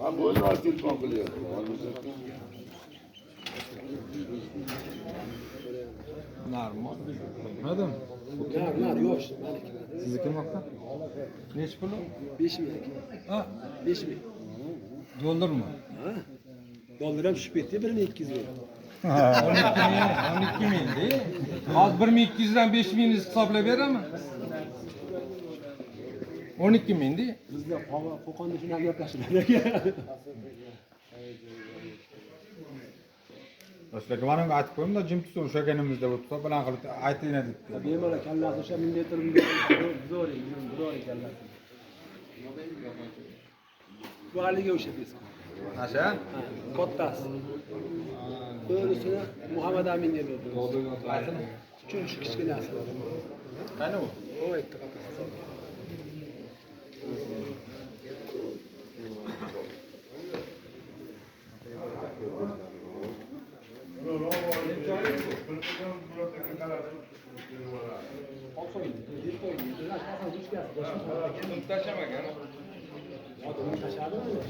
Ha böyle açık kalıyor. Normal. Anladın? Nar yok. Sizniki nokta? Neç pulu? 5 ming. Ha, 5 ming. doldurma. Ha. Dollar ham tushib ketdi, birini 200 ming. 12 ming de. Hozir 1200 dan 5000 hisoblab beraman. 12 ming de. Bizda Qo'qonda shuni gaplashiladi. Do'stlarga mana bunga aytib qo'ydim da jim tursin o'shaganimizda bo'lsa bilan qilib aytinglar debdi. Bemalol kallasi o'sha bunday turib zo'ring kallasi. Bu haliga o'sha disk. Asha? Ha, kattasi. Bo'risini Muhammad Amin deb o'tirdi. Aytini. Uchinchi kichkinasi. Qani u? O aytdi qattasi. Tashlamagan. Tashladimi?